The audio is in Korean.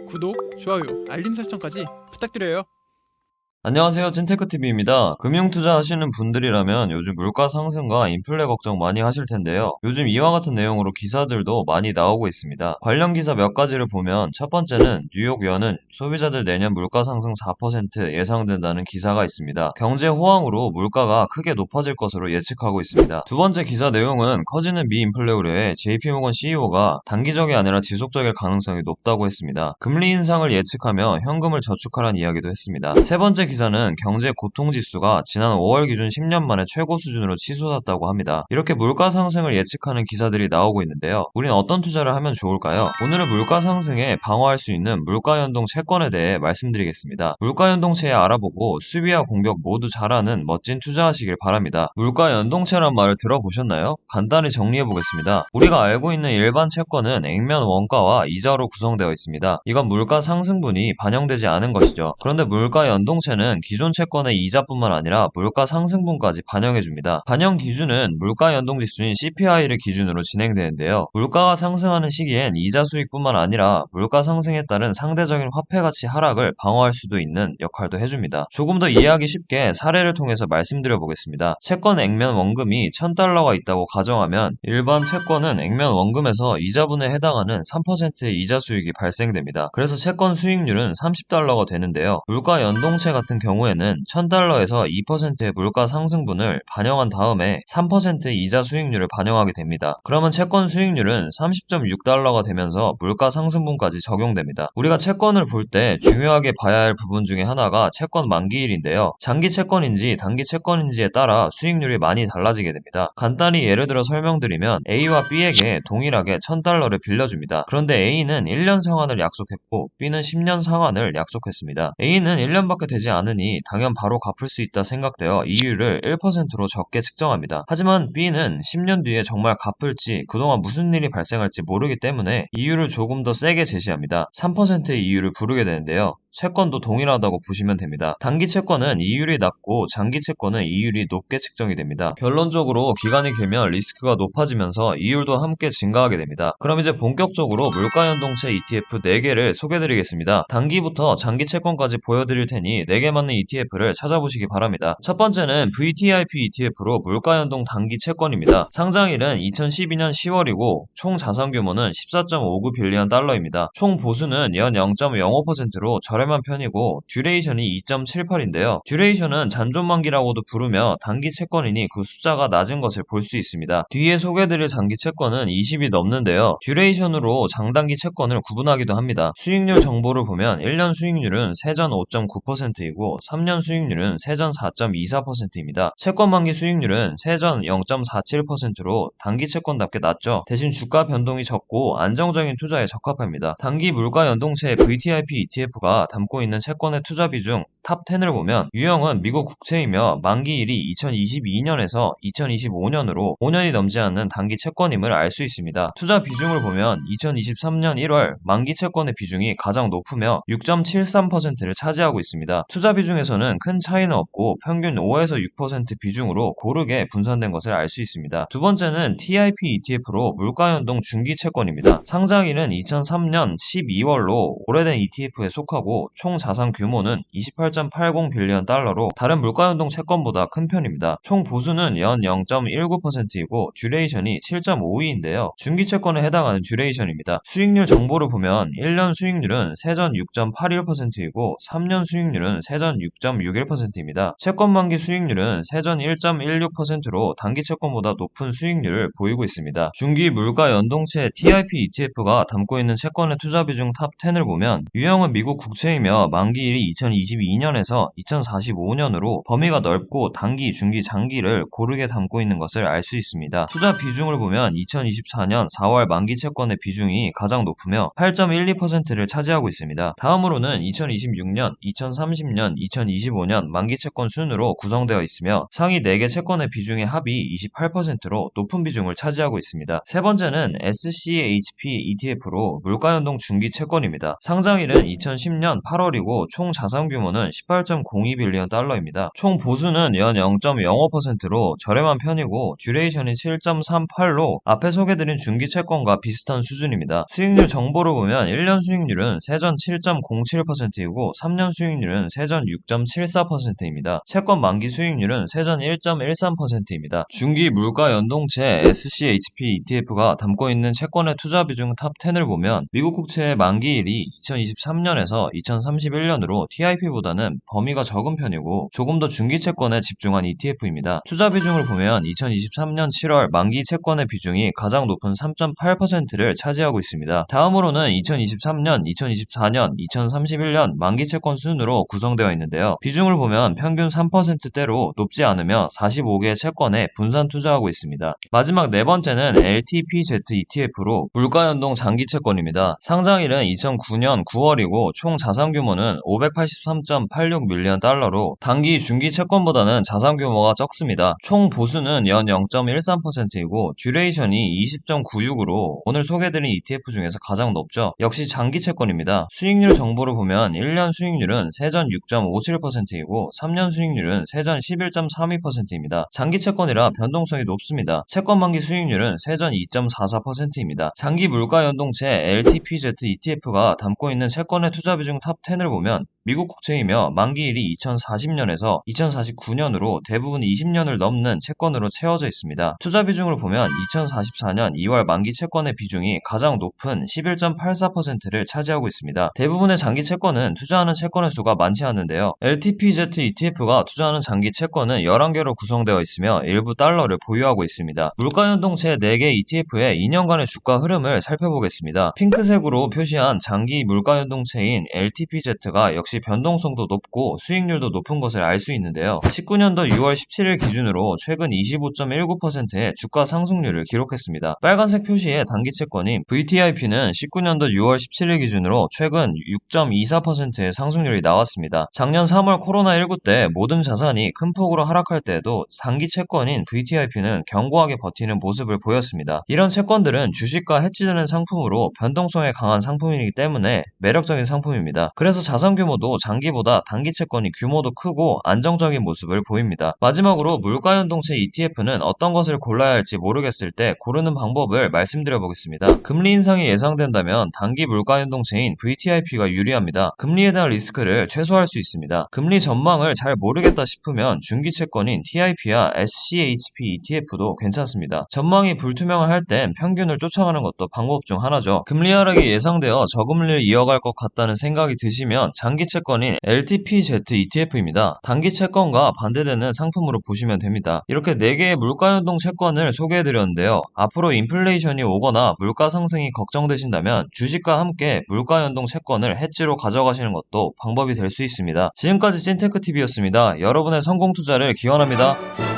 구독, 좋아요, 알림 설정까지 부탁드려요. 안녕하세요. 찐테크TV입니다. 금융투자 하시는 분들이라면 요즘 물가 상승과 인플레 걱정 많이 하실 텐데요. 요즘 이와 같은 내용으로 기사들도 많이 나오고 있습니다. 관련 기사 몇 가지를 보면 첫 번째는 뉴욕연은 소비자들 내년 물가 상승 4% 예상된다는 기사가 있습니다. 경제 호황으로 물가가 크게 높아질 것으로 예측하고 있습니다. 두 번째 기사 내용은 커지는 미인플레 우려에 JP모건 CEO가 단기적이 아니라 지속적일 가능성이 높다고 했습니다. 금리 인상을 예측하며 현금을 저축하라는 이야기도 했습니다. 세 번째 기사는 경제 고통지수가 지난 5월 기준 10년 만에 최고 수준으로 치솟았다고 합니다. 이렇게 물가 상승을 예측하는 기사들이 나오고 있는데요. 우린 어떤 투자를 하면 좋을까요? 오늘은 물가 상승에 방어할 수 있는 물가연동 채권에 대해 말씀드리겠습니다. 물가연동채에 알아보고 수비와 공격 모두 잘하는 멋진 투자하시길 바랍니다. 물가연동채란 말을 들어보셨나요? 간단히 정리해보겠습니다. 우리가 알고 있는 일반 채권은 액면 원가와 이자로 구성되어 있습니다. 이건 물가 상승분이 반영되지 않은 것이죠. 그런데 물가연동채는 기존 채권의 이자뿐만 아니라 물가 상승분까지 반영해줍니다. 반영 기준은 물가연동지수인 CPI를 기준으로 진행되는데요. 물가가 상승하는 시기엔 이자 수익뿐만 아니라 물가 상승에 따른 상대적인 화폐가치 하락을 방어할 수도 있는 역할도 해줍니다. 조금 더 이해하기 쉽게 사례를 통해서 말씀드려 보겠습니다. 채권 액면 원금이 1000달러가 있다고 가정하면 일반 채권은 액면 원금에서 이자분에 해당하는 3%의 이자 수익이 발생됩니다. 그래서 채권 수익률은 30달러가 되는데요. 물가연동채 같은 경우에는 1000달러에서 2%의 물가 상승분을 반영한 다음에 3%의 이자 수익률을 반영하게 됩니다. 그러면 채권 수익률은 30.6달러가 되면서 물가 상승분까지 적용됩니다. 우리가 채권을 볼 때 중요하게 봐야 할 부분 중에 하나가 채권 만기일인데요. 장기 채권인지 단기 채권인지에 따라 수익률이 많이 달라지게 됩니다. 간단히 예를 들어 설명드리면 A와 B에게 동일하게 1000달러를 빌려줍니다. 그런데 A는 1년 상환을 약속했고 B는 10년 상환을 약속했습니다. A는 1년밖에 되지 않으니 당연 바로 갚을 수 있다 생각되어 이율을 1%로 적게 측정합니다. 하지만 B는 10년 뒤에 정말 갚을지 그동안 무슨 일이 발생할지 모르기 때문에 이율을 조금 더 세게 제시합니다. 3%의 이율을 부르게 되는데요. 채권도 동일하다고 보시면 됩니다. 단기 채권은 이율이 낮고 장기 채권은 이율이 높게 측정이 됩니다. 결론적으로 기간이 길면 리스크가 높아지면서 이율도 함께 증가하게 됩니다. 그럼 이제 본격적으로 물가연동채 ETF 4개를 소개해드리겠습니다. 단기부터 장기 채권까지 보여드릴 테니 4개 맞는 ETF를 찾아보시기 바랍니다. 첫 번째는 VTIP ETF로 물가연동 단기 채권입니다. 상장일은 2012년 10월이고 총 자산 규모는 14.59 빌리언 달러입니다. 총 보수는 연 0.05%로 저렴한 편이고 듀레이션이 2.78인데요. 듀레이션은 잔존만기라고도 부르며 단기 채권이니 그 숫자가 낮은 것을 볼 수 있습니다. 뒤에 소개해드릴 장기 채권은 20이 넘는데요. 듀레이션으로 장단기 채권을 구분하기도 합니다. 수익률 정보를 보면 1년 수익률은 세전 5.9%이고 3년 수익률은 세전 4.24%입니다. 채권 만기 수익률은 세전 0.47%로 단기 채권답게 낮죠. 대신 주가 변동이 적고 안정적인 투자에 적합합니다. 단기 물가 연동채 VTIP ETF가 담고 있는 채권의 투자 비중 탑 10을 보면 유형은 미국 국채이며 만기일이 2022년에서 2025년으로 5년이 넘지 않는 단기 채권임을 알 수 있습니다. 투자 비중을 보면 2023년 1월 만기 채권의 비중이 가장 높으며 6.73%를 차지하고 있습니다. 투자 비중에서는 큰 차이는 없고 평균 5에서 6% 비중으로 고르게 분산된 것을 알 수 있습니다. 두 번째는 TIP ETF로 물가연동 중기 채권입니다. 상장일은 2003년 12월로 오래된 ETF에 속하고 총 자산 규모는 28.80 빌리언 달러로 다른 물가연동 채권보다 큰 편입니다. 총 보수는 연 0.19%이고 듀레이션이 7.52인데요. 중기 채권에 해당하는 듀레이션입니다. 수익률 정보를 보면 1년 수익률은 세전 6.81%이고 3년 수익률은 세전 6.61%입니다. 채권 만기 수익률은 세전 1.16%로 단기 채권보다 높은 수익률을 보이고 있습니다. 중기 물가 연동채 TIP ETF가 담고 있는 채권의 투자 비중 탑 10을 보면 유형은 미국 국채이며 만기일이 2022년에서 2045년으로 범위가 넓고 단기, 중기, 장기를 고르게 담고 있는 것을 알 수 있습니다. 투자 비중을 보면 2024년 4월 만기 채권의 비중이 가장 높으며 8.12%를 차지하고 있습니다. 다음으로는 2026년, 2030년, 2025년 만기 채권 순으로 구성되어 있으며 상위 4개 채권의 비중의 합이 28%로 높은 비중을 차지하고 있습니다. 세 번째는 SCHP ETF로 물가연동 중기 채권입니다. 상장일은 2010년 2023년 8월이고 총 자산 규모는 18.02빌리언 달러입니다. 총 보수는 연 0.05%로 저렴한 편이고 듀레이션이 7.38로 앞에 소개드린 중기 채권과 비슷한 수준입니다. 수익률 정보를 보면 1년 수익률은 세전 7.07%이고 3년 수익률은 세전 6.74%입니다. 채권 만기 수익률은 세전 1.13%입니다. 중기 물가 연동체 SCHP ETF가 담고 있는 채권의 투자 비중 탑 10을 보면 미국 국채의 만기일이 2023년에서 2031년으로 TIP보다는 범위가 적은 편이고 조금 더 중기 채권에 집중한 ETF입니다. 투자 비중을 보면 2023년 7월 만기 채권의 비중이 가장 높은 3.8%를 차지하고 있습니다. 다음으로는 2023년, 2024년, 2031년 만기 채권 순으로 구성되어 있는데요. 비중을 보면 평균 3%대로 높지 않으며 45개의 채권에 분산 투자하고 있습니다. 마지막 네 번째는 LTPZ ETF로 물가연동 장기 채권입니다. 상장일은 2009년 9월이고 총 자산 규모는 583.86밀리언 달러로 단기 중기 채권보다는 자산 규모가 적습니다. 총 보수는 연 0.13%이고 듀레이션이 20.96으로 오늘 소개드린 ETF 중에서 가장 높죠. 역시 장기 채권입니다. 수익률 정보를 보면 1년 수익률은 세전 6.57%이고 3년 수익률은 세전 11.32%입니다. 장기 채권이라 변동성이 높습니다. 채권 만기 수익률은 세전 2.44%입니다. 장기 물가 연동체 LTPZ ETF가 담고 있는 채권의 투자 비중 탑 10을 보면 미국 국채이며 만기일이 2040년에서 2049년으로 대부분 20년을 넘는 채권으로 채워져 있습니다. 투자 비중을 보면 2044년 2월 만기 채권의 비중이 가장 높은 11.84%를 차지하고 있습니다. 대부분의 장기 채권은 투자하는 채권의 수가 많지 않은데요. LTPZ ETF가 투자하는 장기 채권은 11개로 구성되어 있으며 일부 달러를 보유하고 있습니다. 물가연동체 4개 ETF의 2년간의 주가 흐름을 살펴보겠습니다. 핑크색으로 표시한 장기 물가연동체인 LTPZ가 역시 변동성도 높고 수익률도 높은 것을 알 수 있는데요. 19년도 6월 17일 기준으로 최근 25.19%의 주가 상승률을 기록했습니다. 빨간색 표시의 단기 채권인 VTIP는 19년도 6월 17일 기준으로 최근 6.24%의 상승률이 나왔습니다. 작년 3월 코로나19 때 모든 자산이 큰 폭으로 하락할 때에도 단기 채권인 VTIP는 견고하게 버티는 모습을 보였습니다. 이런 채권들은 주식과 해지되는 상품으로 변동성에 강한 상품이기 때문에 매력적인 상품입니다. 그래서 자산 규모도 장기보다 단기 채권이 규모도 크고 안정적인 모습을 보입니다. 마지막으로 물가연동체 ETF는 어떤 것을 골라야 할지 모르겠을 때 고르는 방법을 말씀드려 보겠습니다. 금리 인상이 예상된다면 단기 물가연동체인 VTIP가 유리합니다. 금리에 대한 리스크를 최소화할 수 있습니다. 금리 전망을 잘 모르겠다 싶으면 중기 채권인 TIP와 SCHP ETF도 괜찮습니다. 전망이 불투명할 땐 평균을 쫓아가는 것도 방법 중 하나죠. 금리 하락이 예상되어 저금리를 이어갈 것 같다는 생각이 드시면 장기 채권인 LTPZ ETF입니다. 단기 채권과 반대되는 상품으로 보시면 됩니다. 이렇게 4개의 물가연동 채권을 소개해드렸는데요. 앞으로 인플레이션이 오거나 물가 상승이 걱정되신다면 주식과 함께 물가연동 채권을 해지로 가져가시는 것도 방법이 될 수 있습니다. 지금까지 찐테크TV였습니다. 여러분의 성공 투자를 기원합니다.